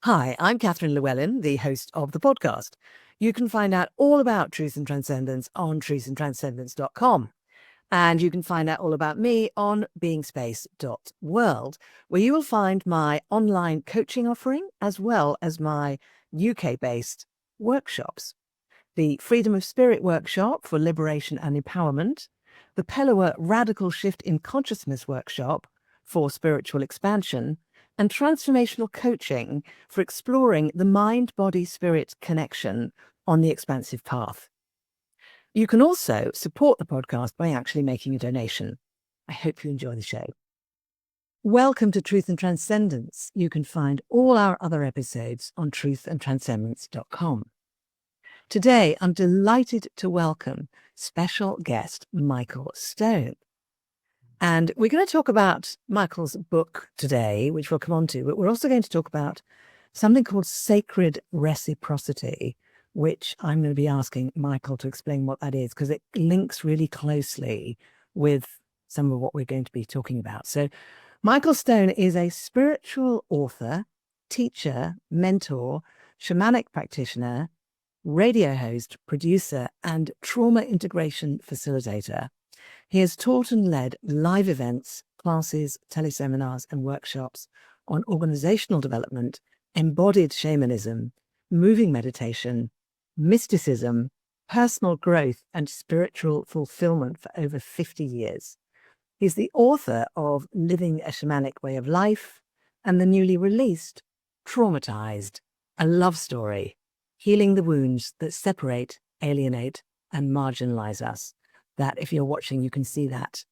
Hi, I'm Catherine Llewellyn, the host of the podcast. You can find out all about Truth and Transcendence on truthandtranscendence.com. And you can find out all about me on beingspace.world, where you will find my online coaching offering as well as my UK-based workshops. The Freedom of Spirit workshop for liberation and empowerment, the Pellower Radical Shift in Consciousness workshop for spiritual expansion, and transformational coaching for exploring the mind-body-spirit connection on the expansive path. You can also support the podcast by actually making a donation. I hope you enjoy the show. Welcome to Truth and Transcendence. You can find all our other episodes on truthandtranscendence.com. Today, I'm delighted to welcome special guest Michael Stone. And we're going to talk about Michael's book today, which we'll come on to, but we're also going to talk about something called sacred reciprocity, which I'm going to be asking Michael to explain what that is, because it links really closely with some of what we're going to be talking about. So Michael Stone is a spiritual author, teacher, mentor, shamanic practitioner, radio host, producer, and trauma integration facilitator. He has taught and led live events, classes, teleseminars, and workshops on organizational development, embodied shamanism, moving meditation, mysticism, personal growth, and spiritual fulfillment for over 50 years. He's the author of Living a Shamanic Way of Life and the newly released Traumatized, A Love Story, Healing the Wounds That Separate, Alienate, and Marginalize Us. That, if you're watching, you can see that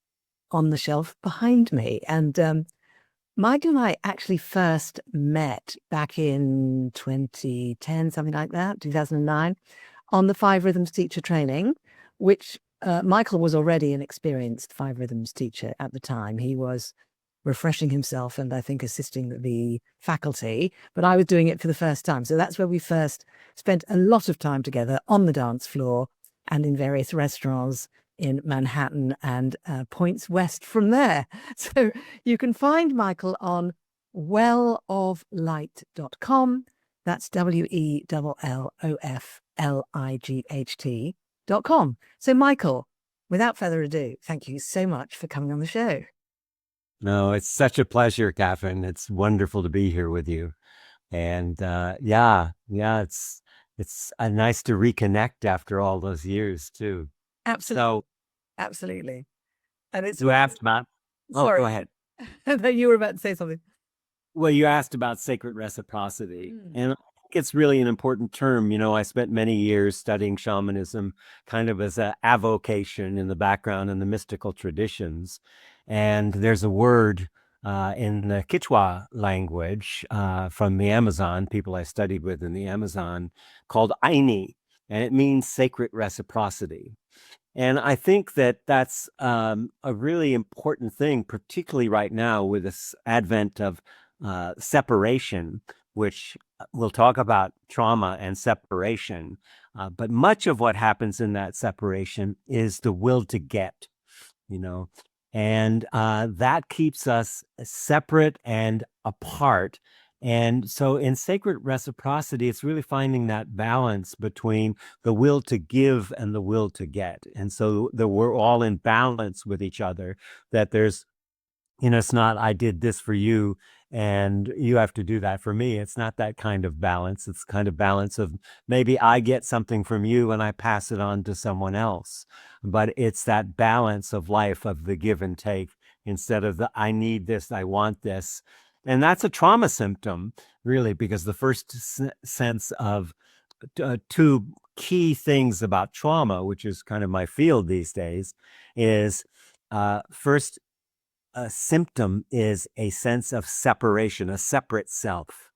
on the shelf behind me. And Mike and I actually first met back in 2010, something like that, 2009, on the Five Rhythms teacher training, which Michael was already an experienced Five Rhythms teacher at the time. He was refreshing himself and I think assisting the faculty, but I was doing it for the first time. So that's where we first spent a lot of time together on the dance floor and in various restaurants in Manhattan and points west from there. So you can find Michael on welloflight.com. That's WELLOFLIGHT.com. So Michael, without further ado, thank you so much for coming on the show. No, it's such a pleasure, Catherine. It's wonderful to be here with you. And it's nice to reconnect after all those years too. Absolutely. Absolutely. And it's you asked about. Sorry. Go ahead. You were about to say something. Well, you asked about sacred reciprocity, and I think it's really an important term. You know, I spent many years studying shamanism, kind of as an avocation in the background in the mystical traditions. And there's a word in the Quechua language from the Amazon, people I studied with in the Amazon, called Aini, and it means sacred reciprocity. And I think that that's a really important thing, particularly right now with this advent of separation, which we'll talk about trauma and separation. But much of what happens in that separation is the will to get, you know, and that keeps us separate and apart. And so in sacred reciprocity, it's really finding that balance between the will to give and the will to get. And so that we're all in balance with each other, that there's, it's not, I did this for you and you have to do that for me. It's not that kind of balance. It's kind of balance of maybe I get something from you and I pass it on to someone else. But it's that balance of life, of the give and take, instead of the I need this, I want this. And that's a trauma symptom, really, because the first sense of two key things about trauma, which is kind of my field these days, is first, a symptom is a sense of separation, a separate self.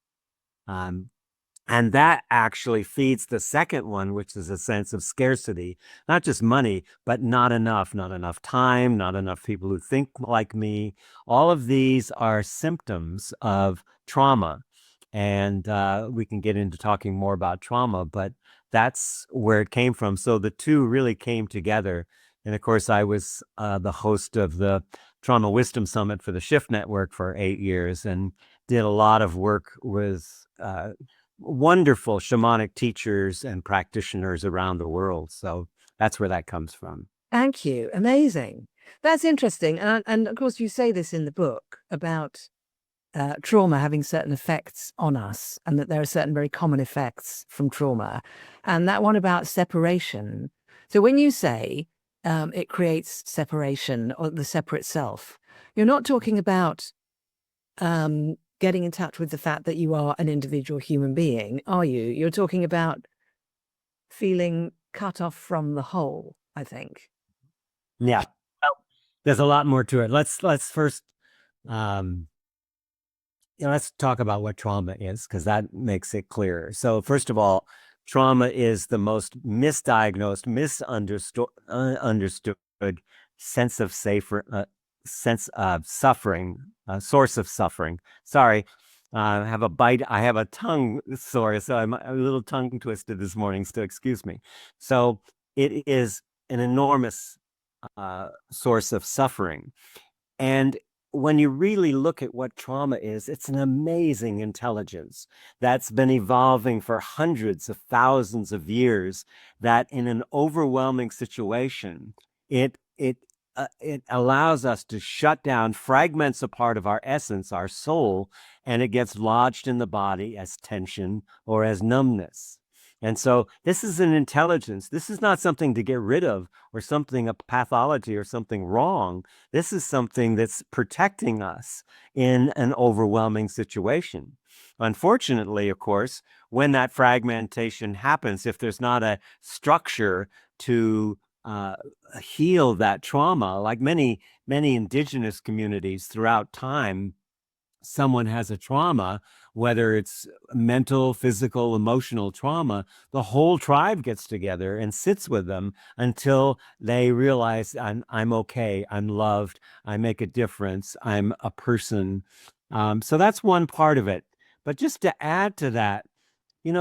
And that actually feeds the second one, which is a sense of scarcity, not just money, but not enough time, not enough people who think like me. All of these are symptoms of trauma. And we can get into talking more about trauma, but that's where it came from. So the two really came together. And of course, I was the host of the Trauma Wisdom Summit for the Shift Network for 8 years. And did a lot of work with wonderful shamanic teachers and practitioners around the world. So that's where that comes from. Thank you. Amazing. That's interesting. And of course, you say this in the book about trauma having certain effects on us, and that there are certain very common effects from trauma. And that one about separation. So when you say it creates separation or the separate self, you're not talking about getting in touch with the fact that you are an individual human being, are you? You're talking about feeling cut off from the whole, I think. Yeah. Well, there's a lot more to it. Let's first let's talk about what trauma is, because that makes it clearer. So first of all, trauma is the most misdiagnosed, misunderstood, understood sense of suffering, source of suffering. Sorry, I have a bite. I have a tongue sore, so I'm a little tongue twisted this morning. So excuse me. So it is an enormous source of suffering, and when you really look at what trauma is, it's an amazing intelligence that's been evolving for hundreds of thousands of years, that in an overwhelming situation, it allows us to shut down, fragments a part of our essence, our soul, and it gets lodged in the body as tension or as numbness. And so this is an intelligence. This is not something to get rid of, or something, a pathology or something wrong. This is something that's protecting us in an overwhelming situation. Unfortunately, of course, when that fragmentation happens, if there's not a structure to heal that trauma, like many indigenous communities throughout time, someone has a trauma, whether it's mental, physical, emotional trauma, the whole tribe gets together and sits with them until they realize I'm okay, I'm loved, I make a difference, I'm a person. So that's one part of it. But just to add to that, we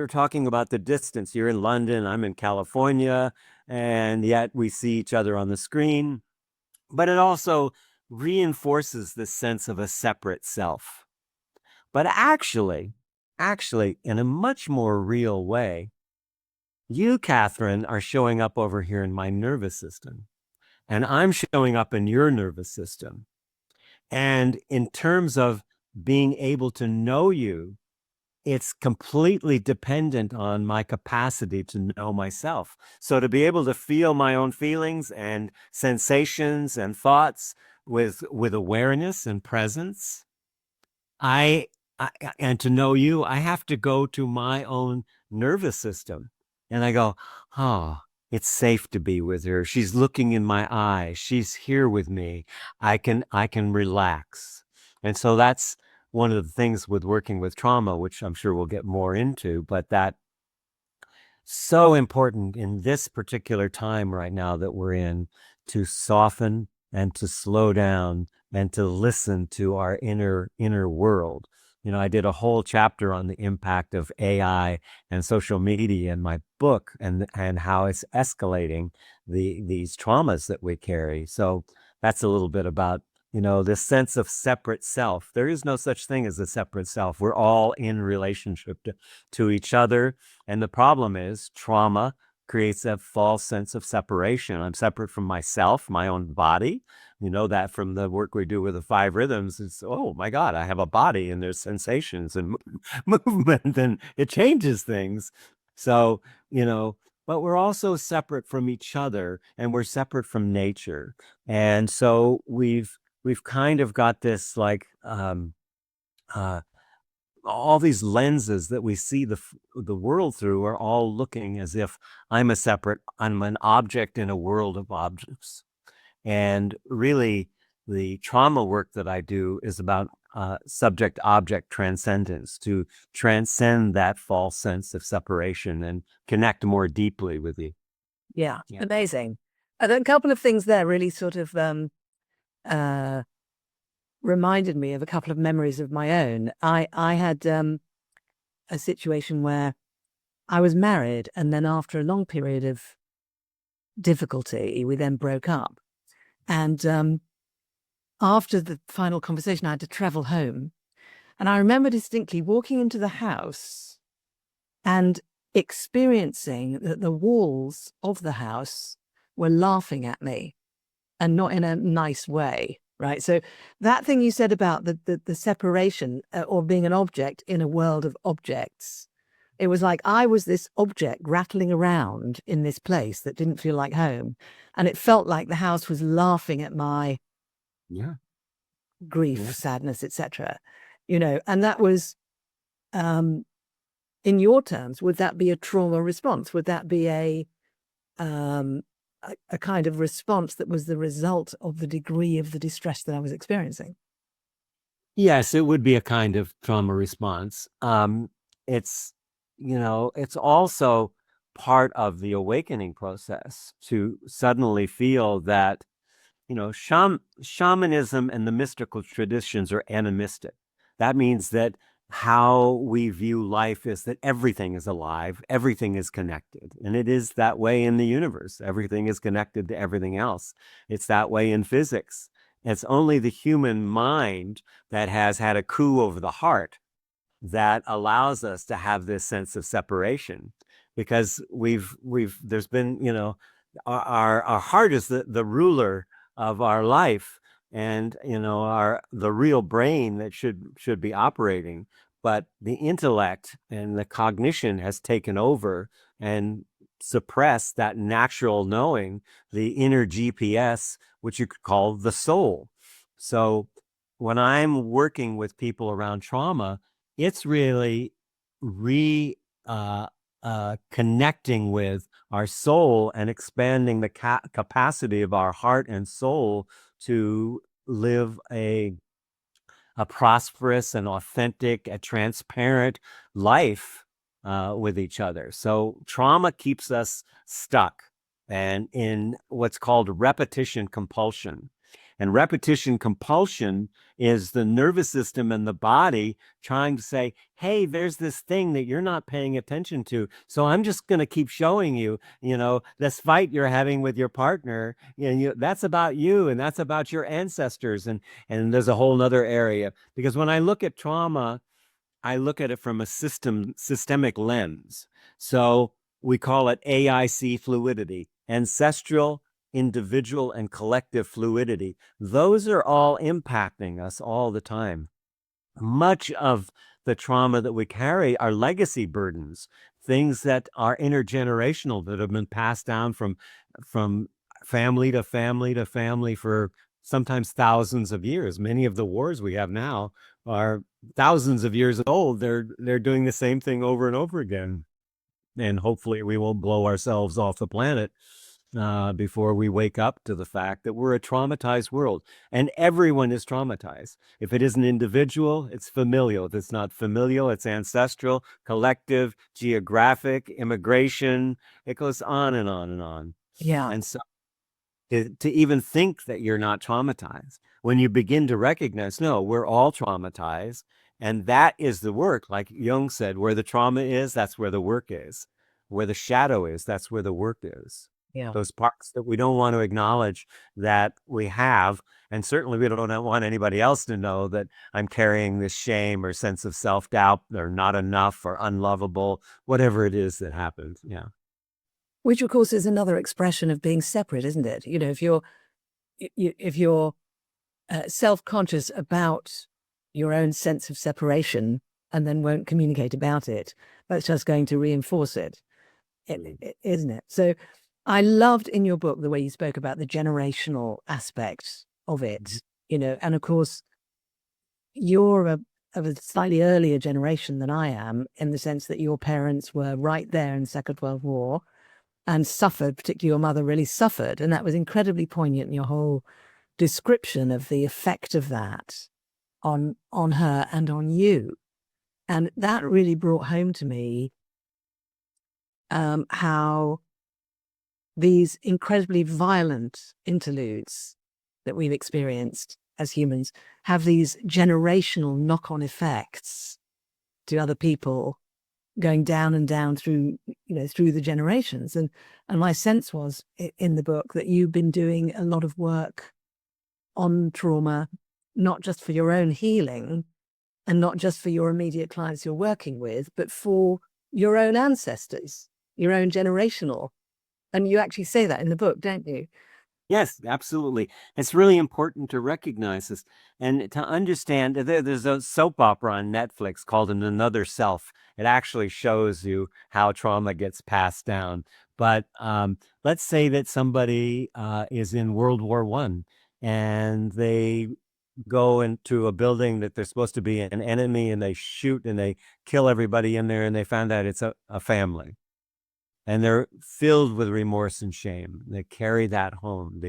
were talking about the distance. You're in London, I'm in California, and yet we see each other on the screen. But it also reinforces this sense of a separate self. But actually, in a much more real way, you, Catherine, are showing up over here in my nervous system, and I'm showing up in your nervous system. And in terms of being able to know you, it's completely dependent on my capacity to know myself. So to be able to feel my own feelings and sensations and thoughts with awareness and presence, I and to know you, I have to go to my own nervous system, and I go, oh, it's safe to be with her. She's looking in my eyes. She's here with me. I can relax. And so that's one of the things with working with trauma, which I'm sure we'll get more into, but that so important in this particular time right now that we're in, to soften and to slow down and to listen to our inner world. I did a whole chapter on the impact of AI and social media in my book, and how it's escalating these traumas that we carry. So that's a little bit about this sense of separate self. There is no such thing as a separate self. We're all in relationship to each other. And the problem is trauma creates a false sense of separation. I'm separate from myself, my own body. You know that from the work we do with the 5 rhythms. It's, oh my God, I have a body, and there's sensations and movement, and it changes things. So, but we're also separate from each other, and we're separate from nature. And so we've kind of got this like all these lenses that we see the world through are all looking as if I'm an object in a world of objects. And really, the trauma work that I do is about subject-object transcendence, to transcend that false sense of separation and connect more deeply with you. Yeah. Amazing. A couple of things there really sort of reminded me of a couple of memories of my own. I had a situation where I was married, and then after a long period of difficulty, we then broke up. And after the final conversation, I had to travel home. And I remember distinctly walking into the house and experiencing that the walls of the house were laughing at me, and not in a nice way, right? So that thing you said about the separation or being an object in a world of objects, it was like I was this object rattling around in this place that didn't feel like home. And it felt like the house was laughing at my Yeah. grief, Yeah. sadness, etc. And that was, in your terms, would that be a trauma response? Would that be a kind of response that was the result of the degree of the distress that I was experiencing? Yes, it would be a kind of trauma response. It's, it's also part of the awakening process to suddenly feel that, shamanism and the mystical traditions are animistic. That means that how we view life is that everything is alive, everything is connected. And it is that way in the universe. Everything is connected to everything else. It's that way in physics. It's only the human mind that has had a coup over the heart that allows us to have this sense of separation, because there's been, our heart is the ruler of our life, and the real brain that should be operating, but the intellect and the cognition has taken over and suppressed that natural knowing, the inner GPS, which you could call the soul. So when I'm working with people around trauma, it's really re connecting with our soul and expanding the capacity of our heart and soul to live a prosperous and authentic and transparent life with each other. So trauma keeps us stuck and in what's called repetition compulsion. And repetition compulsion is the nervous system and the body trying to say, hey, there's this thing that you're not paying attention to. So I'm just going to keep showing you, this fight you're having with your partner, that's about you and that's about your ancestors. And there's a whole nother area, because when I look at trauma, I look at it from a systemic lens. So we call it AIC fluidity, ancestral, individual, and collective fluidity. Those are all impacting us all the time. Much of the trauma that we carry are legacy burdens, things that are intergenerational, that have been passed down from family to family to family for sometimes thousands of years. Many of the wars we have now are thousands of years old. They're doing the same thing over and over again. And hopefully we won't blow ourselves off the planet before we wake up to the fact that we're a traumatized world, and everyone is traumatized. If it isn't individual, it's familial. If it's not familial, it's ancestral, collective, geographic, immigration. It goes on and on and on. Yeah. And so to even think that you're not traumatized, when you begin to recognize, no, we're all traumatized. And that is the work. Like Jung said, where the trauma is, that's where the work is. Where the shadow is, that's where the work is. Yeah. Those parts that we don't want to acknowledge that we have. And certainly we don't want anybody else to know that I'm carrying this shame or sense of self-doubt or not enough or unlovable, whatever it is that happens. Yeah. Which, of course, is another expression of being separate, isn't it? If you're self-conscious about your own sense of separation and then won't communicate about it, that's just going to reinforce it, isn't it? So I loved in your book the way you spoke about the generational aspect of it, and of course, you're of a slightly earlier generation than I am, in the sense that your parents were right there in the Second World War and suffered, particularly your mother really suffered. And that was incredibly poignant in your whole description of the effect of that on her and on you. And that really brought home to me how these incredibly violent interludes that we've experienced as humans have these generational knock-on effects to other people, going down and down through the generations. And my sense was in the book that you've been doing a lot of work on trauma, not just for your own healing, and not just for your immediate clients you're working with, but for your own ancestors, your own generational. And you actually say that in the book, don't you? Yes, absolutely. It's really important to recognize this and to understand. There's a soap opera on Netflix called Another Self. It actually shows you how trauma gets passed down. But let's say that somebody is in World War I and they go into a building that they're supposed to be an enemy, and they shoot and they kill everybody in there, and they found out it's a family, and they're filled with remorse and shame. They carry that home.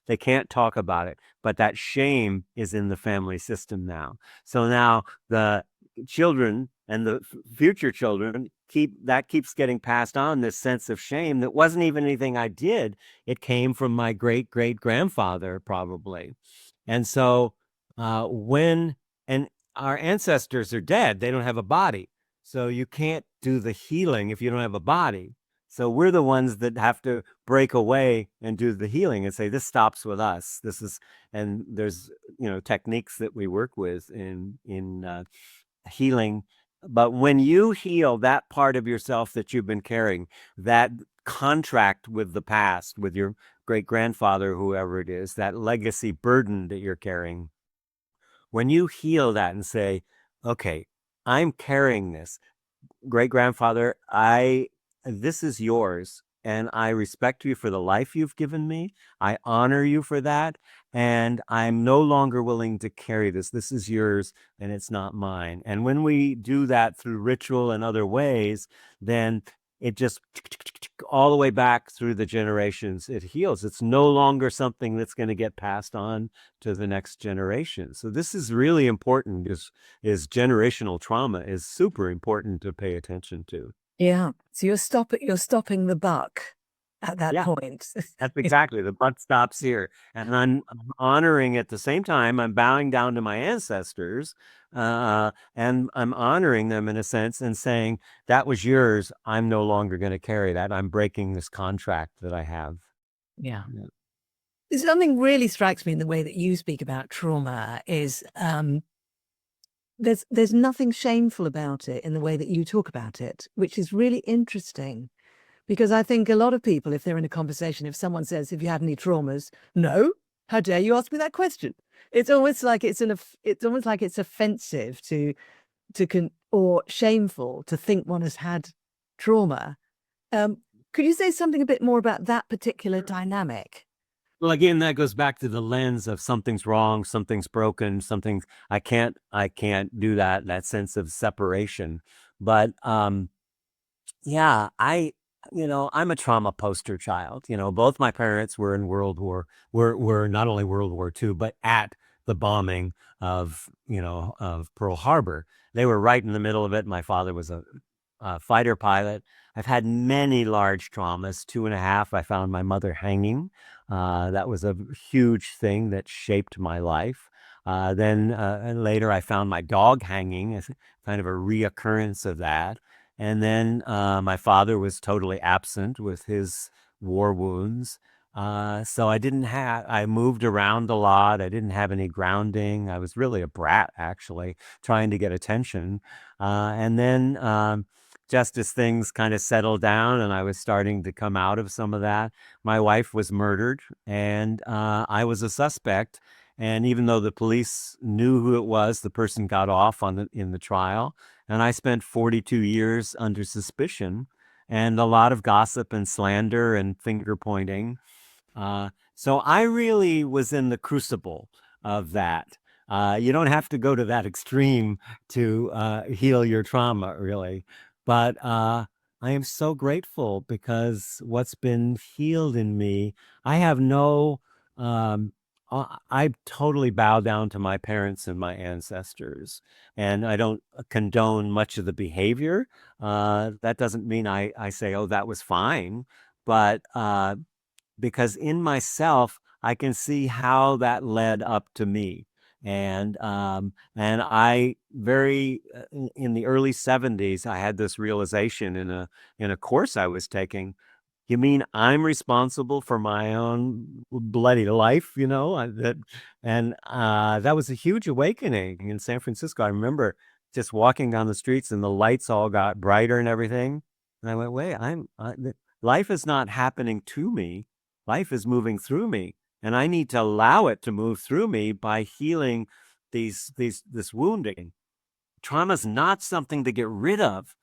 They can't talk about it, but that shame is in the family system now. So now the children and the future children keeps getting passed on, this sense of shame that wasn't even anything I did. It came from my great great grandfather, probably. And so when and our ancestors are dead, they don't have a body. So you can't do the healing if you don't have a body. So we're the ones that have to break away and do the healing and say, this stops with us. And there's, techniques that we work with in healing. But when you heal that part of yourself that you've been carrying, that contract with the past, with your great grandfather, whoever it is, that legacy burden that you're carrying, when you heal that and say, okay, I'm carrying this, great grandfather, this is yours, and I respect you for the life you've given me. I honor you for that, and I'm no longer willing to carry this. This is yours, and it's not mine. And when we do that through ritual and other ways, then it just all the way back through the generations, it heals. It's no longer something that's going to get passed on to the next generation. So this is really important. Is generational trauma is super important to pay attention to. Yeah. So you're stopping the buck at that point. That's exactly, the buck stops here. And I'm honoring at the same time, I'm bowing down to my ancestors, and I'm honoring them in a sense and saying, that was yours. I'm no longer going to carry that. I'm breaking this contract that I have. Yeah. Something really strikes me in the way that you speak about trauma is there's nothing shameful about it in the way that you talk about it, which is really interesting. Because I think a lot of people, if they're in a conversation, if someone says, "Have you had any traumas?" No, how dare you ask me that question? It's almost like it's offensive or shameful to think one has had trauma. Could you say something a bit more about that particular dynamic? Well, again, that goes back to the lens of something's wrong, something's broken, I can't do that sense of separation. But yeah, I'm a trauma poster child. Both my parents were in were not only World War II, but at the bombing of Pearl Harbor. They were right in the middle of it. My father was a fighter pilot. I've had many large traumas. 2.5, I found my mother hanging. That was a huge thing that shaped my life. Then and later, I found my dog hanging as kind of a reoccurrence of that. And then my father was totally absent with his war wounds. So I moved around a lot. I didn't have any grounding. I was really a brat, actually, trying to get attention. And then just as things kind of settled down and I was starting to come out of some of that, my wife was murdered, and I was a suspect. And even though the police knew who it was, the person got off in the trial. And I spent 42 years under suspicion, and a lot of gossip and slander and finger pointing. So I really was in the crucible of that. You don't have to go to that extreme to heal your trauma, really. But I am so grateful because what's been healed in me, I have no, I totally bow down to my parents and my ancestors, and I don't condone much of the behavior. That doesn't mean I say, oh, that was fine. But because in myself, I can see how that led up to me. And I very in the early 70s, I had this realization in a course I was taking. You mean I'm responsible for my own bloody life, you know? That was a huge awakening in San Francisco. I remember just walking down the streets and the lights all got brighter and everything. And I went, wait, life is not happening to me. Life is moving through me. And I need to allow it to move through me by healing this wounding. Trauma's not something to get rid of.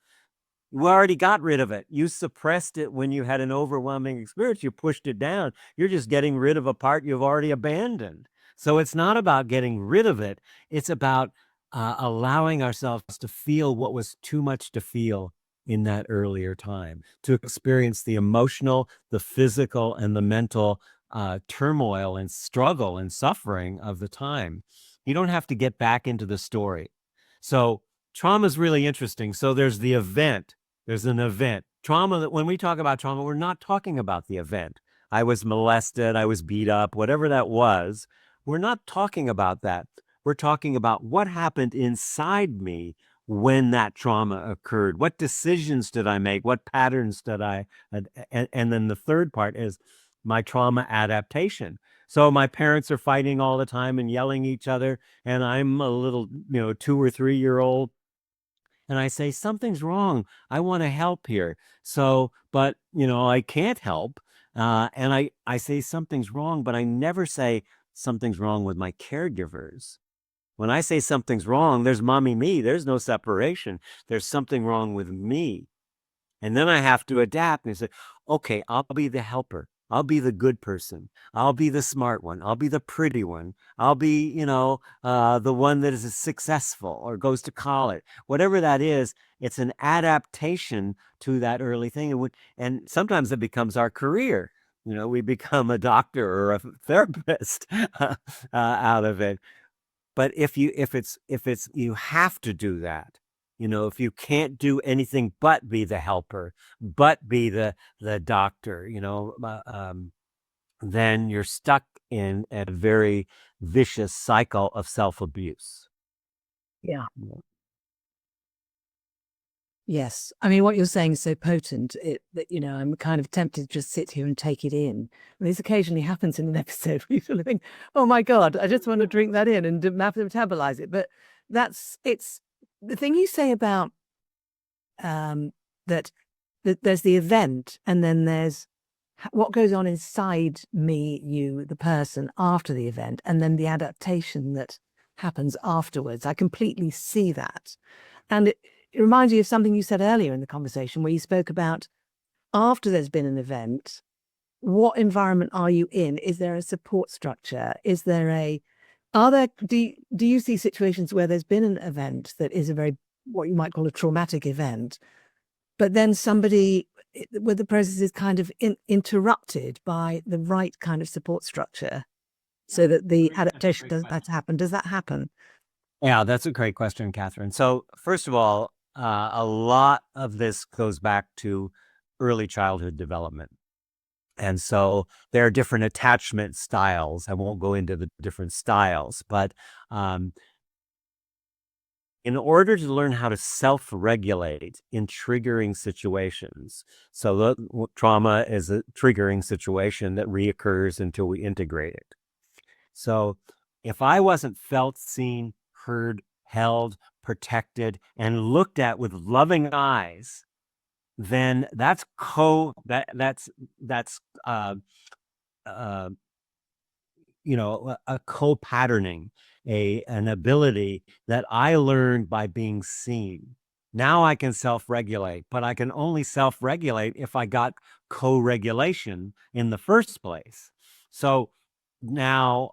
You already got rid of it. You suppressed it when you had an overwhelming experience. You pushed it down. You're just getting rid of a part you've already abandoned. So it's not about getting rid of it. It's about allowing ourselves to feel what was too much to feel in that earlier time, to experience the emotional, the physical, and the mental turmoil and struggle and suffering of the time. You don't have to get back into the story. So trauma is really interesting. So there's the event. There's an event. Trauma, when we talk about trauma, we're not talking about the event. I was molested, I was beat up, whatever that was. We're not talking about that. We're talking about what happened inside me when that trauma occurred. What decisions did I make? What patterns did I? And then the third part is my trauma adaptation. So my parents are fighting all the time and yelling at each other, and I'm a little, 2 or 3 year old, and I say, something's wrong. I want to help here. So, but, I can't help. And I say something's wrong, but I never say something's wrong with my caregivers. When I say something's wrong, there's mommy, me. There's no separation. There's something wrong with me. And then I have to adapt and say, okay, I'll be the helper. I'll be the good person. I'll be the smart one. I'll be the pretty one. I'll be, the one that is successful or goes to college. Whatever that is, it's an adaptation to that early thing. And sometimes it becomes our career. We become a doctor or a therapist out of it. But if you have to do that, if you can't do anything but be the helper, but be the doctor, then you're stuck in a very vicious cycle of self-abuse. Yeah. Yes. I mean, what you're saying is so potent that, I'm kind of tempted to just sit here and take it in. And this occasionally happens in an episode where you sort of think, oh my God, I just want to drink that in and metabolize it. But it's the thing you say about that there's the event and then there's what goes on inside me, you, the person after the event, and then the adaptation that happens afterwards. I completely see that. And it reminds me of something you said earlier in the conversation where you spoke about after there's been an event, what environment are you in? Is there a support structure? Do you see situations where there's been an event that is a very, what you might call a traumatic event, but then where the process is kind of interrupted by the right kind of support structure so that the adaptation doesn't have to happen? Does that happen? Yeah, that's a great question, Catherine. So first of all, a lot of this goes back to early childhood development. And so there are different attachment styles. I won't go into the different styles, but in order to learn how to self-regulate in triggering situations, so the trauma is a triggering situation that reoccurs until we integrate it. So if I wasn't felt, seen, heard, held, protected, and looked at with loving eyes, then that's a co-patterning, an ability that I learned by being seen. Now I can self-regulate, but I can only self-regulate if I got co-regulation in the first place. So now,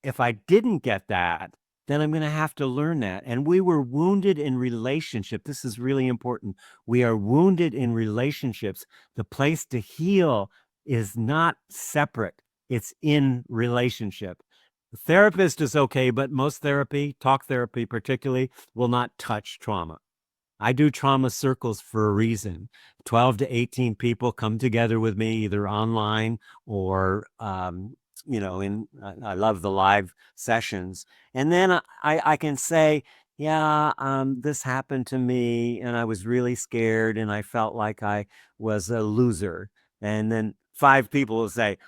if I didn't get that, then I'm going to have to learn that. And we were wounded in relationship. This is really important. We are wounded in relationships. The place to heal is not separate. It's in relationship. The therapist is okay, but most therapy, talk therapy particularly, will not touch trauma. I do trauma circles for a reason. 12 to 18 people come together with me, either online or, I love the live sessions. And then I can say, yeah, this happened to me and I was really scared and I felt like I was a loser. And then five people will say,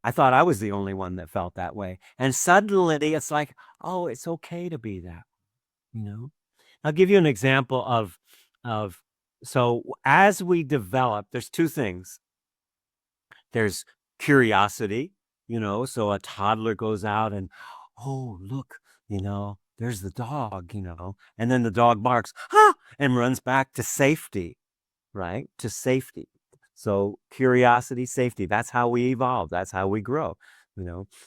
I thought I was the only one that felt that way. And suddenly it's like, oh, it's okay to be that, you know? I'll give you an example of so as we develop, there's two things. There's curiosity, so a toddler goes out and, oh, look, there's the dog, and then the dog barks, ah, and runs back to safety, right? To safety. So curiosity, safety, that's how we evolve. That's how we grow.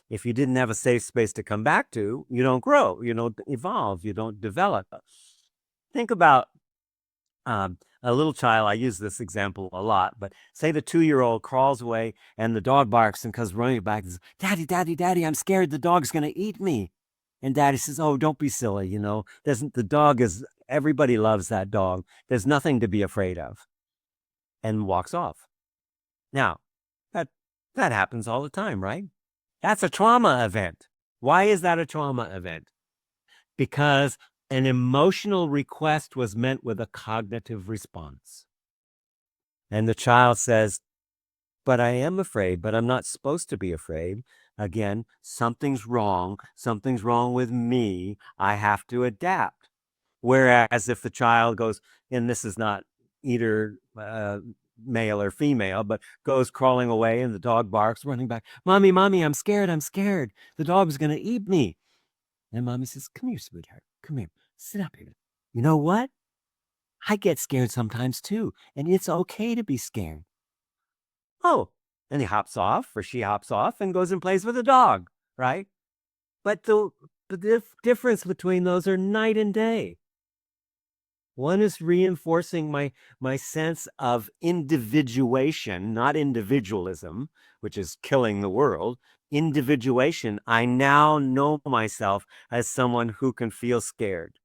If you didn't have a safe space to come back to, you don't grow, you don't evolve, you don't develop. Think about a little child. I use this example a lot, but say the 2-year-old crawls away and the dog barks and comes running back and says, Daddy, Daddy, Daddy, I'm scared the dog's going to eat me. And Daddy says, oh, don't be silly. Everybody loves that dog. There's nothing to be afraid of, and walks off. Now, that, that happens all the time, right? That's a trauma event. Why is that a trauma event? Because an emotional request was met with a cognitive response. And the child says, but I am afraid, but I'm not supposed to be afraid. Again, something's wrong. Something's wrong with me. I have to adapt. Whereas if the child goes, and this is not either male or female, but goes crawling away and the dog barks, running back, Mommy, Mommy, I'm scared. I'm scared. The dog's going to eat me. And Mommy says, come here, sweetheart. Come here. Sit up here. You know what? I get scared sometimes too. And it's okay to be scared. Oh, and he hops off, or she hops off and goes and plays with the dog, right? But the difference between those are night and day. One is reinforcing my sense of individuation, not individualism, which is killing the world. Individuation. I now know myself as someone who can feel scared,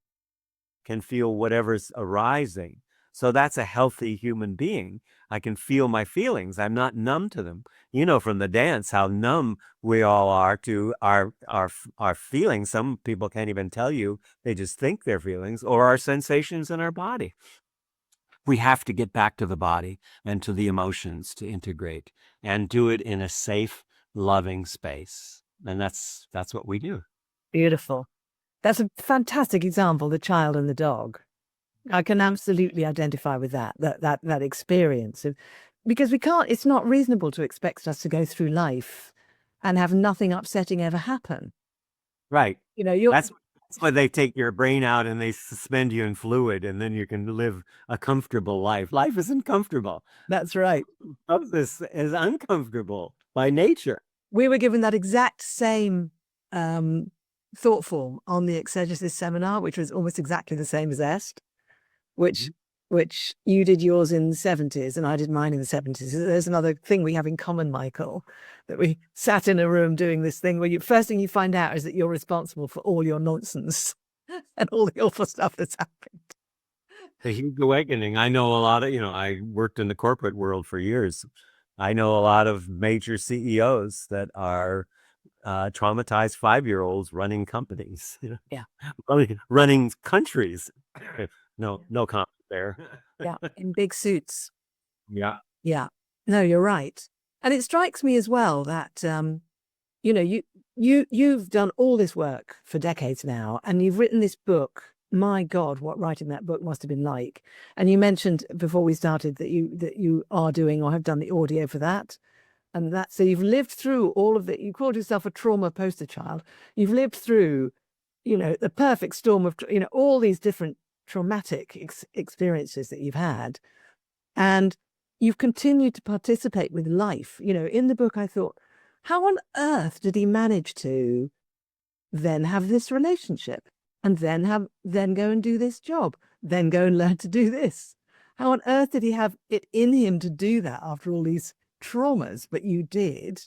can feel whatever's arising. So that's a healthy human being. I can feel my feelings. I'm not numb to them. You know from the dance how numb we all are to our feelings. Some people can't even tell you. They just think their feelings or our sensations in our body. We have to get back to the body and to the emotions to integrate and do it in a safe, loving space. And that's what we do. Beautiful. That's a fantastic example, the child and the dog. I can absolutely identify with that experience of, because it's not reasonable to expect us to go through life and have nothing upsetting ever happen. Right. You're That's why they take your brain out and they suspend you in fluid, and then you can live a comfortable life. Life isn't comfortable. That's right. This is uncomfortable by nature. We were given that exact same thought form on the exegesis seminar, which was almost exactly the same as EST, which you did yours in the 70s and I did mine in the 70s. There's another thing we have in common, Michael, that we sat in a room doing this thing where first thing you find out is that you're responsible for all your nonsense and all the awful stuff that's happened. The huge awakening. I know a lot of, I worked in the corporate world for years. I know a lot of major CEOs that are traumatized 5-year-olds running companies. Yeah. Running countries. No comment there. Yeah, in big suits. Yeah. Yeah. No, you're right. And it strikes me as well that you've done all this work for decades now, and you've written this book. My God, what writing that book must have been like. And you mentioned before we started that you are doing or have done the audio for that. And so you've lived through all of it. You called yourself a trauma poster child. You've lived through, the perfect storm of, all these different traumatic experiences that you've had. And you've continued to participate with life. In the book, I thought, how on earth did he manage to then have this relationship and then go and do this job, then go and learn to do this? How on earth did he have it in him to do that after all these traumas? But you did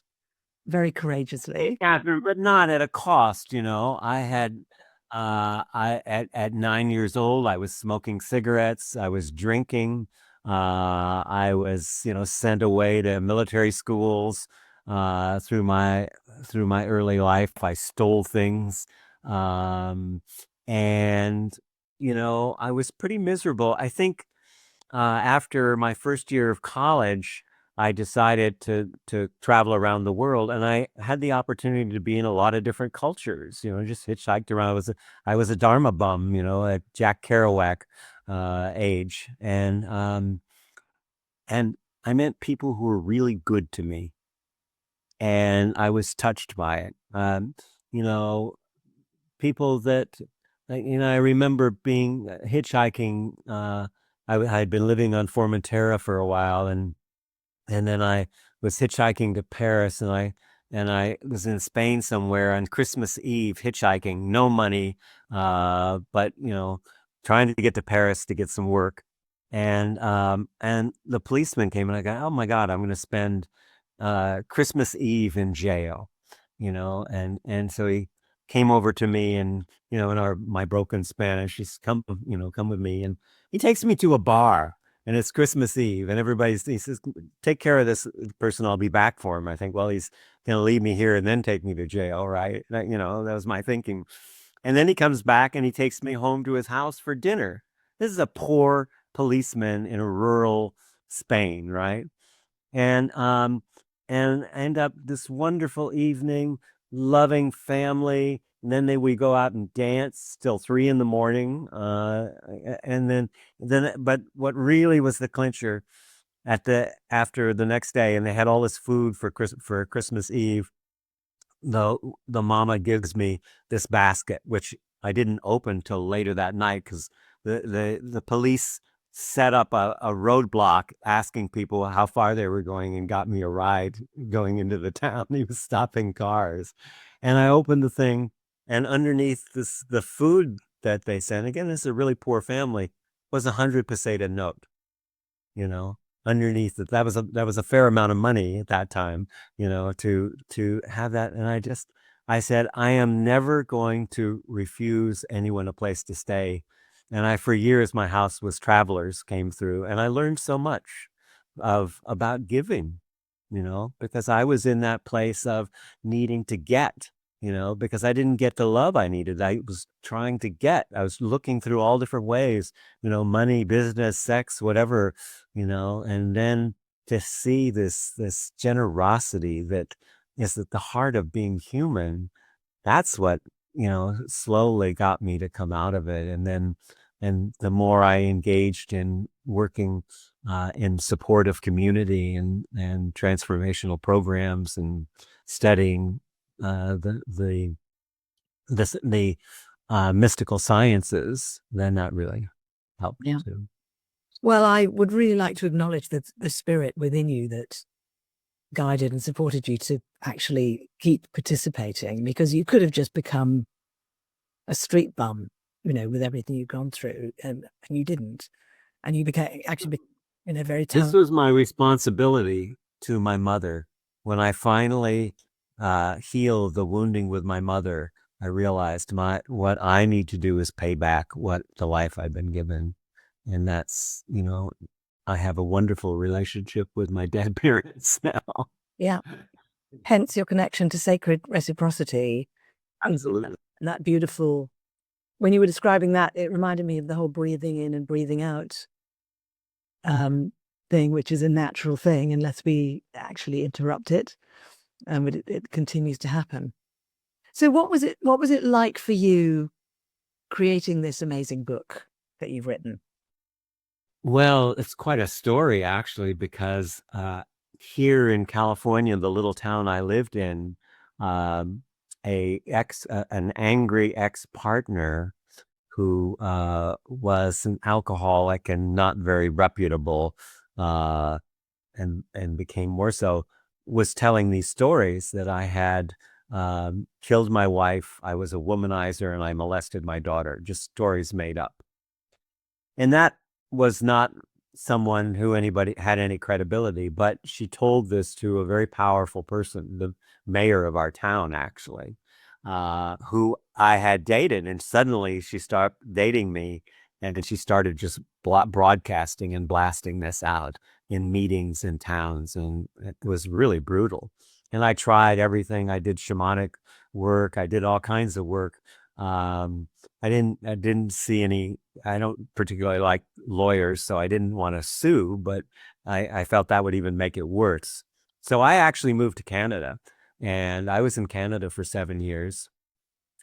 very courageously. Catherine, but not at a cost. I had, at 9 years old, I was smoking cigarettes. I was drinking. I was, sent away to military schools, through my early life. I stole things. And I was pretty miserable. I think after my first year of college, I decided to travel around the world, and I had the opportunity to be in a lot of different cultures. Just hitchhiked around. I was a Dharma bum, at Jack Kerouac age, and I met people who were really good to me, and I was touched by it. You know, people that, I remember being hitchhiking. I had been living on Formentera for a while, and then I was hitchhiking to Paris, and I was in Spain somewhere on Christmas Eve hitchhiking, no money, but trying to get to Paris to get some work, and the policeman came, and I go, oh my God, I'm going to spend Christmas Eve in jail, and so he came over to me, and in my broken Spanish, he's come with me, and he takes me to a bar, and it's Christmas Eve, and he says, take care of this person. I'll be back for him. I think, well, he's going to leave me here and then take me to jail, right? That was my thinking. And then he comes back and he takes me home to his house for dinner. This is a poor policeman in a rural Spain, right? And end up this wonderful evening, loving family. And then we go out and dance till 3 a.m. And then, but what really was the clincher after the next day, and they had all this food for Christmas Eve. The mama gives me this basket, which I didn't open till later that night because the police set up a roadblock asking people how far they were going and got me a ride going into the town. He was stopping cars, and I opened the thing, and underneath the food that they sent, again, this is a really poor family, was 100 peseta note. you know, underneath it. That was a fair amount of money at that time, to have that. And I said, I am never going to refuse anyone a place to stay. And for years, my house was travelers came through, and I learned so much about giving, because I was in that place of needing to get, because I didn't get the love I needed. I was trying to get, I was looking through all different ways, money, business, sex, whatever, and then to see this generosity that is at the heart of being human. That's what, slowly got me to come out of it. And the more I engaged in working in support of community and transformational programs and studying the mystical sciences, then that really helped too. Well, I would really like to acknowledge the spirit within you that guided and supported you to actually keep participating, because you could have just become a street bum, with everything you've gone through, and you didn't. And you became very This talented. was my responsibility to my mother. When I finally healed the wounding with my mother, I realized what I need to do is pay back what the life I've been given. And that's, I have a wonderful relationship with my dead parents now. Yeah. Hence your connection to sacred reciprocity. Absolutely. And that beautiful, when you were describing that, it reminded me of the whole breathing in and breathing out thing, which is a natural thing unless we actually interrupt it. But it continues to happen. So what was it like for you creating this amazing book that you've written? Well, it's quite a story, actually, because here in California, the little town I lived in, um, an angry ex-partner who was an alcoholic and not very reputable, uh, and became more so, was telling these stories that I had killed my wife, I was a womanizer, and I molested my daughter. Just stories made up. And that was not someone who anybody had any credibility, but she told this to a very powerful person, the mayor of our town, actually, who I had dated. And suddenly she started dating me, and she started just broadcasting and blasting this out in meetings in towns. And it was really brutal. And I tried everything. I did shamanic work. I did all kinds of work I didn't see any. I don't particularly like lawyers, so I didn't want to sue, but I felt that would even make it worse. So I actually moved to Canada, and I was in Canada for 7 years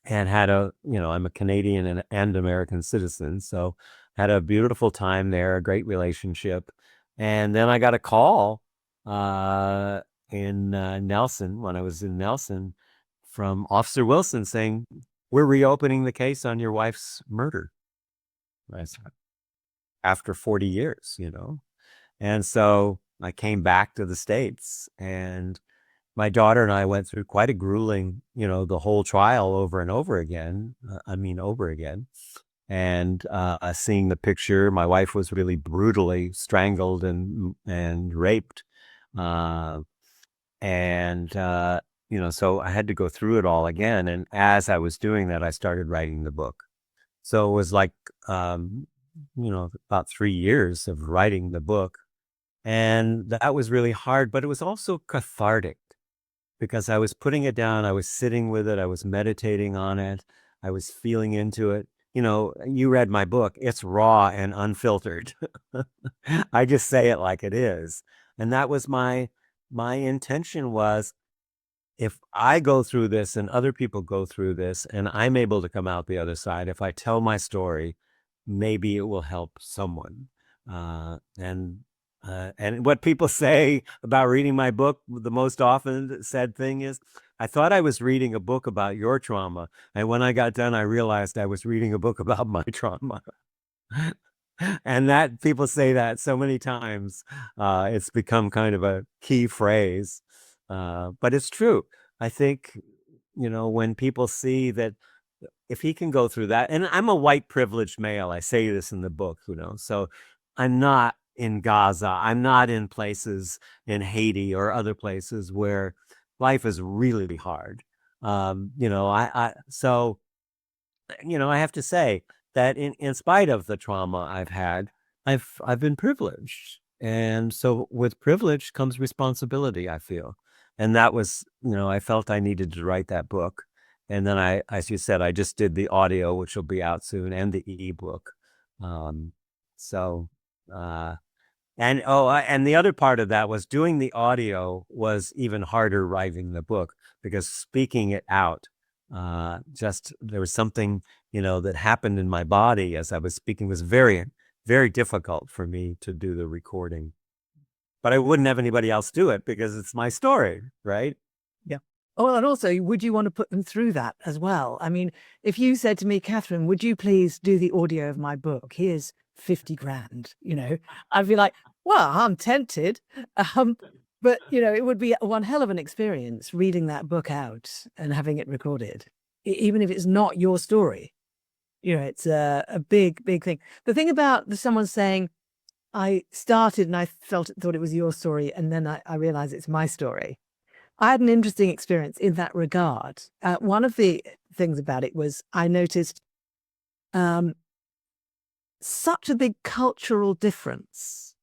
and I'm a Canadian and American citizen. So had a beautiful time there, a great relationship. And then I got a call in Nelson, when I was in Nelson, from Officer Wilson saying, "We're reopening the case on your wife's murder." I said, after 40 years. And so I came back to the States, and my daughter and I went through quite a grueling, the whole trial over and over again. Over again. And seeing the picture, my wife was really brutally strangled and raped. Uh, and so I had to go through it all again. And as I was doing that, I started writing the book. So it was like, about 3 years of writing the book. And that was really hard, but it was also cathartic because I was putting it down. I was sitting with it. I was meditating on it. I was feeling into it. You read my book. It's raw and unfiltered. I just say it like it is. And that was my intention was, if I go through this and other people go through this and I'm able to come out the other side, if I tell my story, maybe it will help someone. And what people say about reading my book, the most often said thing is, "I thought I was reading a book about your trauma. And when I got done, I realized I was reading a book about my trauma." And that people say that so many times, it's become kind of a key phrase. But it's true. I think, when people see that if he can go through that, and I'm a white privileged male, I say this in the book, so I'm not in Gaza, I'm not in places in Haiti or other places where life is really hard. I have to say that in spite of the trauma I've had, I've been privileged. And so with privilege comes responsibility, I feel. And that was, I felt I needed to write that book. And then as you said, I just did the audio, which will be out soon, and the ebook. Um, so, uh, and the other part of that was doing the audio was even harder writing the book, because speaking it out, just there was something, that happened in my body as I was speaking was very, very difficult for me to do the recording. But I wouldn't have anybody else do it because it's my story, right? Yeah. Oh, and also, would you want to put them through that as well? I mean, if you said to me, "Catherine, would you please do the audio of my book? Here's 50 grand," I'd be like, well, I'm tempted. But, it would be one hell of an experience reading that book out and having it recorded, even if it's not your story. It's a big, big thing. The thing about someone saying, "I started and I thought it was your story, and then I realized it's my story." I had an interesting experience in that regard. One of the things about it was I noticed such a big cultural difference,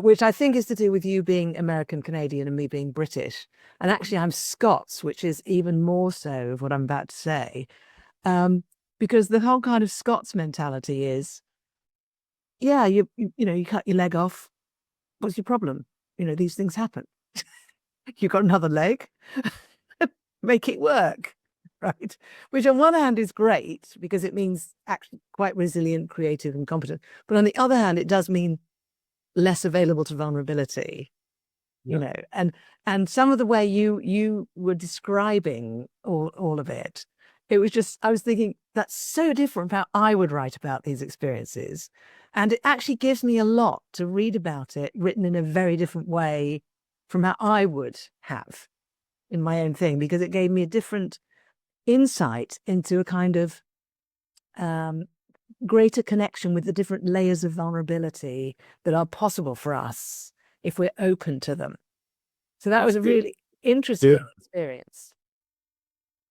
which I think is to do with you being American Canadian and me being British. And actually, I'm Scots, which is even more so of what I'm about to say, because the whole kind of Scots mentality is, yeah, you cut your leg off. What's your problem? These things happen. You got another leg. Make it work, right? Which on one hand is great because it means actually quite resilient, creative, and competent. But on the other hand, it does mean less available to vulnerability, and some of the way you were describing all of it, it was just, I was thinking, that's so different from how I would write about these experiences. And it actually gives me a lot to read about it written in a very different way from how I would have in my own thing, because it gave me a different insight into a kind of greater connection with the different layers of vulnerability that are possible for us if we're open to them. So that was a really interesting experience.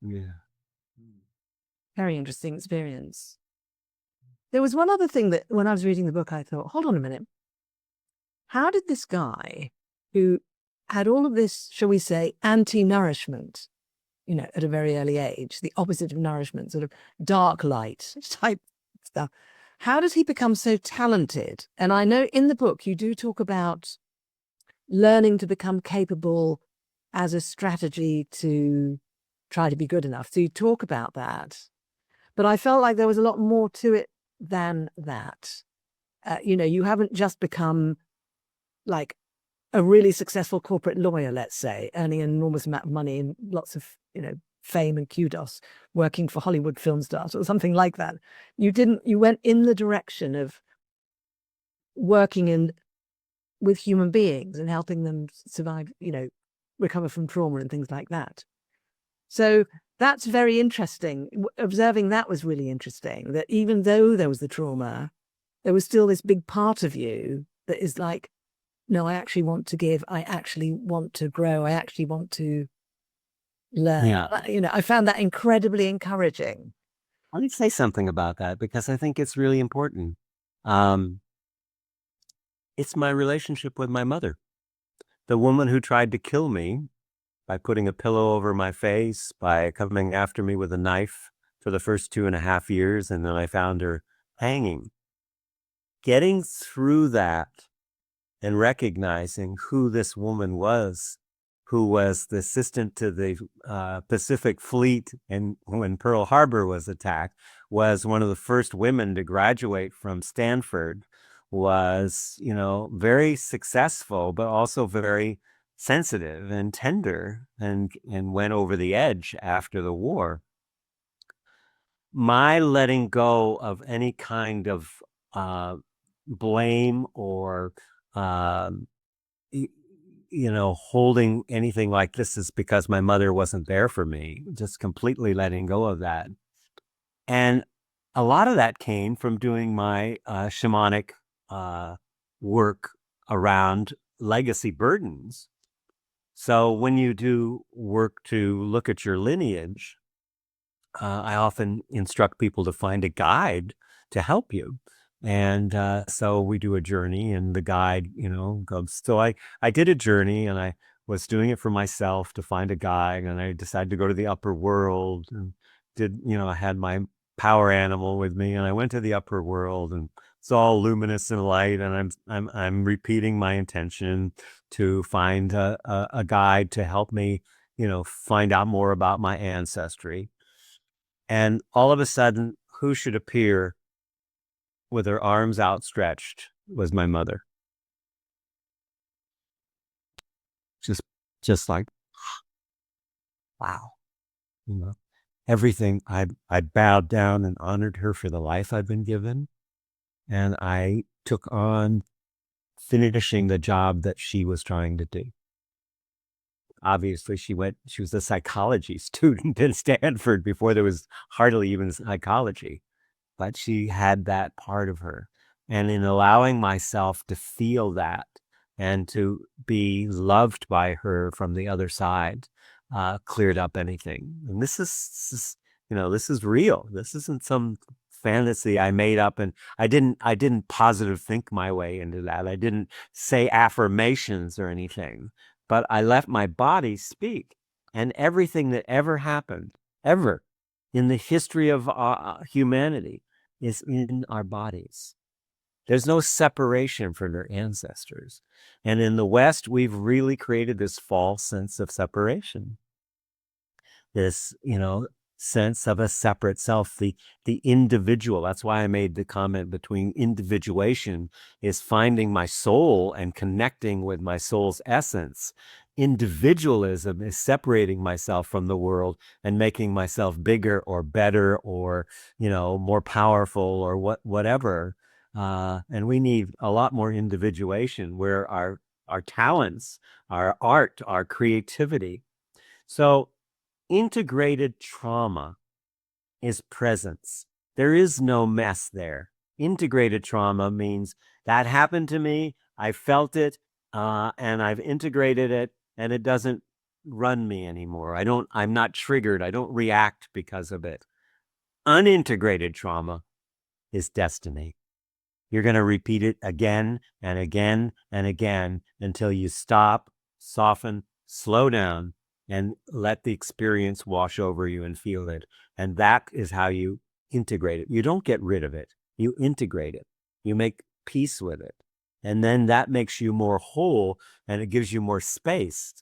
Yeah. Very interesting experience. There was one other thing that when I was reading the book, I thought, hold on a minute. How did this guy who had all of this, shall we say, anti-nourishment at a very early age, the opposite of nourishment, sort of dark light type stuff. How does he become so talented? And I know in the book you do talk about learning to become capable as a strategy to try to be good enough. So you talk about that. But I felt like there was a lot more to it than that. You haven't just become like a really successful corporate lawyer, let's say, earning an enormous amount of money and lots of, fame and kudos, working for Hollywood film stars or something like that. You went in the direction of working with human beings and helping them survive, recover from trauma and things like that. So that's very interesting. Observing that was really interesting, that even though there was the trauma, there was still this big part of you that is like, no, I actually want to give. I actually want to grow. I actually want to learn. Yeah. I found that incredibly encouraging. Let me say something about that because I think it's really important. It's my relationship with my mother, the woman who tried to kill me by putting a pillow over my face, by coming after me with a knife for the first 2.5 years, and then I found her hanging. Getting through that and recognizing who this woman was, who was the assistant to the Pacific Fleet, and when Pearl Harbor was attacked, was one of the first women to graduate from Stanford, was, very successful, but also very sensitive and tender, and went over the edge after the war. My letting go of any kind of blame or holding anything like this is because my mother wasn't there for me, just completely letting go of that. And a lot of that came from doing my shamanic work around legacy burdens. So when you do work to look at your lineage, I often instruct people to find a guide to help you. And so we do a journey, and the guide, goes. So I did a journey, and I was doing it for myself to find a guide, and I decided to go to the upper world and I had my power animal with me, and I went to the upper world, and it's all luminous and light, and I'm repeating my intention to find a guide to help me, find out more about my ancestry. And all of a sudden, who should appear with her arms outstretched was my mother. Just like, wow. Everything, I bowed down and honored her for the life I'd been given. And I took on finishing the job that she was trying to do. Obviously, she was a psychology student at Stanford before there was hardly even psychology. But she had that part of her. And in allowing myself to feel that and to be loved by her from the other side, cleared up anything. And this is real. This isn't some fantasy I made up, and I didn't positive think my way into that. I didn't say affirmations or anything, but I let my body speak. And everything that ever happened, ever, in the history of humanity is in our bodies. There's no separation from their ancestors. And in the West, we've really created this false sense of separation. This, sense of a separate self, the individual. That's why I made the comment between individuation is finding my soul and connecting with my soul's essence. Individualism is separating myself from the world and making myself bigger or better or, more powerful or whatever. And we need a lot more individuation where our talents, our art, our creativity. So integrated trauma is presence. There is no mess there. Integrated trauma means that happened to me, I felt it, and I've integrated it, and it doesn't run me anymore. I'm not triggered. I don't react because of it. Unintegrated trauma is destiny. You're going to repeat it again and again and again until you stop, soften, slow down, and let the experience wash over you and feel it. And that is how you integrate it. You don't get rid of it. You integrate it. You make peace with it. And then that makes you more whole and it gives you more space.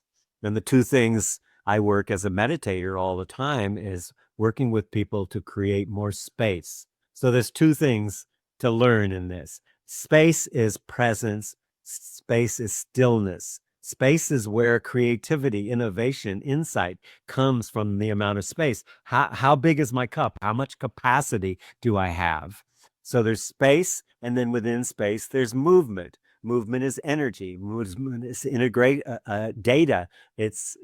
And the two things I work as a meditator all the time is working with people to create more space. So there's two things to learn in this. Space is presence. Space is stillness. Space is where creativity, innovation, insight comes from the amount of space. How big is my cup? How much capacity do I have? So there's space, and then within space, there's movement. Movement is energy. Movement is integrate data. It's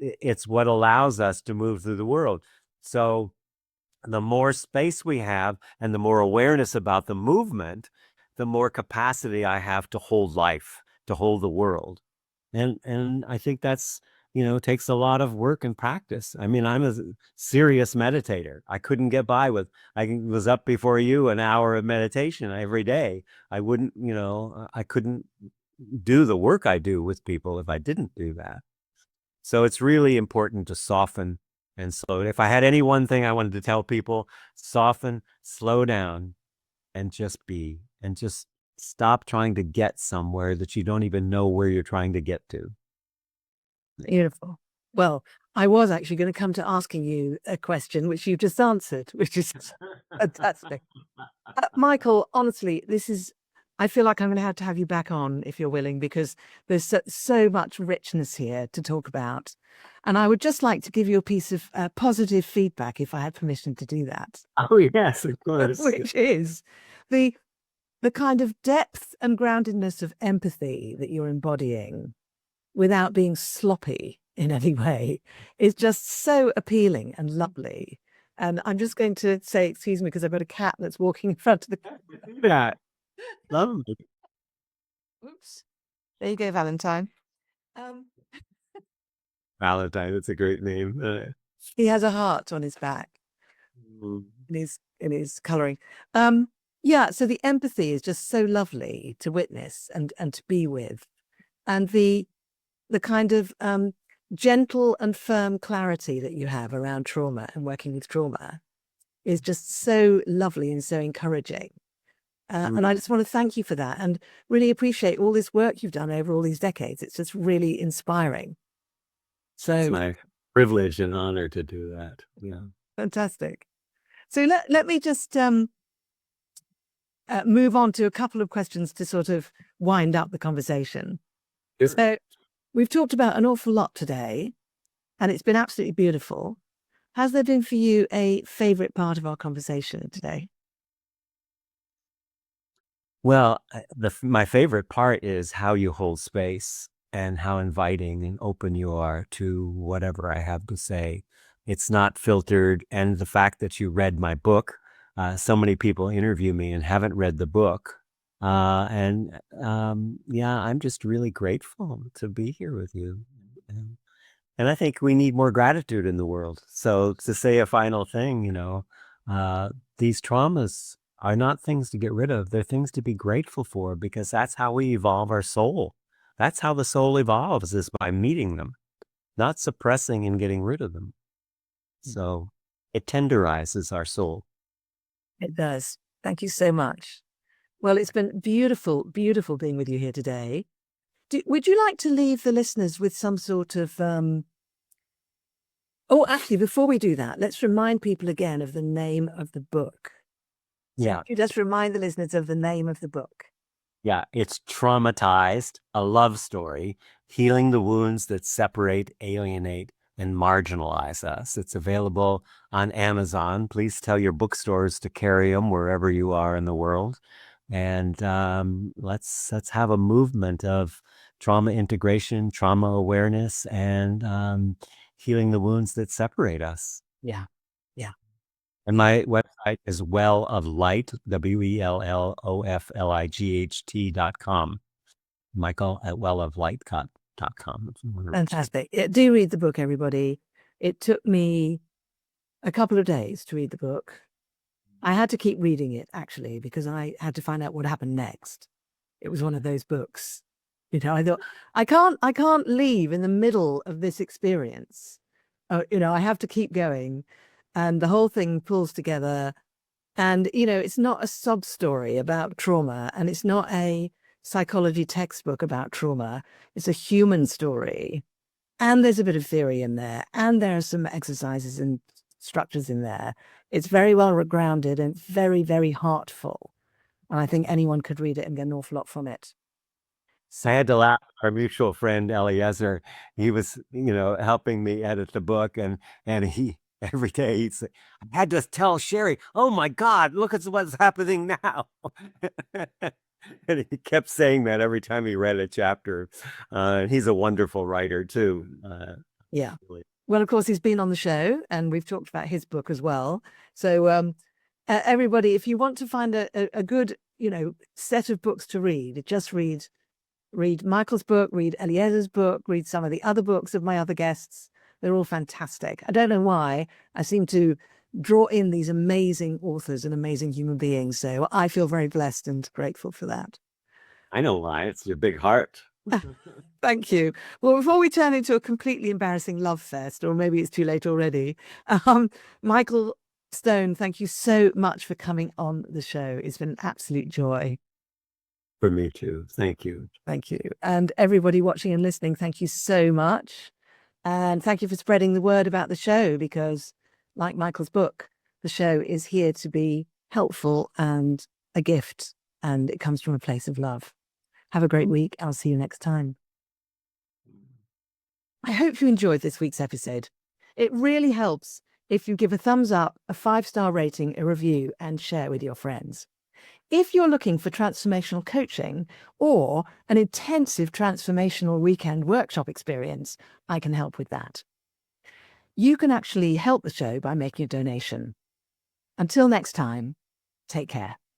what allows us to move through the world. So the more space we have and the more awareness about the movement, the more capacity I have to hold life, to hold the world. And I think that's, takes a lot of work and practice. I mean, I'm a serious meditator. I couldn't get by with, I was up before you an hour of meditation every day. I wouldn't, I couldn't do the work I do with people if I didn't do that. So it's really important to soften and slow. If I had any one thing I wanted to tell people, soften, slow down, and just be, and just stop trying to get somewhere that you don't even know where you're trying to get to. Beautiful. Well, I was actually going to come to asking you a question, which you've just answered, which is fantastic. Michael, honestly, I feel like I'm going to have you back on if you're willing, because there's so much richness here to talk about. And I would just like to give you a piece of positive feedback, if I had permission to do that. Oh, yes, of course. Which is the kind of depth and groundedness of empathy that you're embodying without being sloppy in any way is just so appealing and lovely. And I'm just going to say, excuse me, because I've got a cat that's walking in front of the Yeah, lovely. Oops. There you go, Valentine. Valentine, that's a great name. He has a heart on his back Mm. in his colouring. Yeah, so the empathy is just so lovely to witness and to be with. And the kind of gentle and firm clarity that you have around trauma and working with trauma is just so lovely and so encouraging. And I just want to thank you for that and really appreciate all this work you've done over all these decades. It's just really inspiring. So It's my privilege and honor to do that. Yeah. fantastic. So let me just move on to a couple of questions to sort of wind up the conversation. Sure. So we've talked about an awful lot today, and it's been absolutely beautiful. Has there been for you a favorite part of our conversation today? Well, my favorite part is how you hold space and how inviting and open you are to whatever I have to say. It's not filtered. And the fact that you read my book, so many people interview me and haven't read the book. Yeah, I'm just really grateful to be here with you. And I think we need more gratitude in the world. So to say a final thing, these traumas are not things to get rid of. They're things to be grateful for, because that's how we evolve our soul. That's how the soul evolves, is by meeting them, not suppressing and getting rid of them. So it tenderizes our soul. It does. Thank you so much. Well, it's been beautiful, beautiful being with you here today. Would you like to leave the listeners with some sort of... Oh, actually, before we do that, let's remind people again of the name of the book. Yeah. Could you just remind the listeners of the name of the book? Yeah, it's Traumatized, a Love Story, Healing the Wounds That Separate, Alienate, and Marginalize Us. It's available on Amazon. Please tell your bookstores to carry them wherever you are in the world. And let's have a movement of trauma integration, trauma awareness, and healing the wounds that separate us. Yeah. Yeah. And my website is Well of Light, WELLOFLIGHT.com. Michael at welloflight.com. Fantastic. Yeah, do read the book, everybody. It took me a couple of days to read the book. I had to keep reading it, actually, because I had to find out what happened next. It was one of those books. I thought, I can't leave in the middle of this experience I have to keep going. And the whole thing pulls together. And, it's not a sob story about trauma, and it's not a psychology textbook about trauma. It's a human story. And there's a bit of theory in there, and there are some exercises and structures in there. It's very well grounded and very, very heartful. And I think anyone could read it and get an awful lot from it. So I had to laugh. Our mutual friend Eliezer, he was, helping me edit the book, and he every day he'd say, "I had to tell Sherry, oh my God, look at what's happening now." And he kept saying that every time he read a chapter. He's a wonderful writer too. Yeah. Really. Well, of course, he's been on the show, and we've talked about his book as well. So everybody, if you want to find a good, set of books to read, just read Michael's book, read Eliezer's book, read some of the other books of my other guests. They're all fantastic. I don't know why I seem to draw in these amazing authors and amazing human beings. So I feel very blessed and grateful for that. I know why. It's your big heart. Thank you. Well, before we turn into a completely embarrassing love fest, or maybe it's too late already, Michael Stone, thank you so much for coming on the show. It's been an absolute joy. For me too. Thank you. Thank you. And everybody watching and listening, thank you so much. And thank you for spreading the word about the show, because like Michael's book, the show is here to be helpful and a gift, and it comes from a place of love. Have a great week. I'll see you next time. I hope you enjoyed this week's episode. It really helps if you give a thumbs up, a 5-star rating, a review, and share with your friends. If you're looking for transformational coaching or an intensive transformational weekend workshop experience, I can help with that. You can actually help the show by making a donation. Until next time, take care.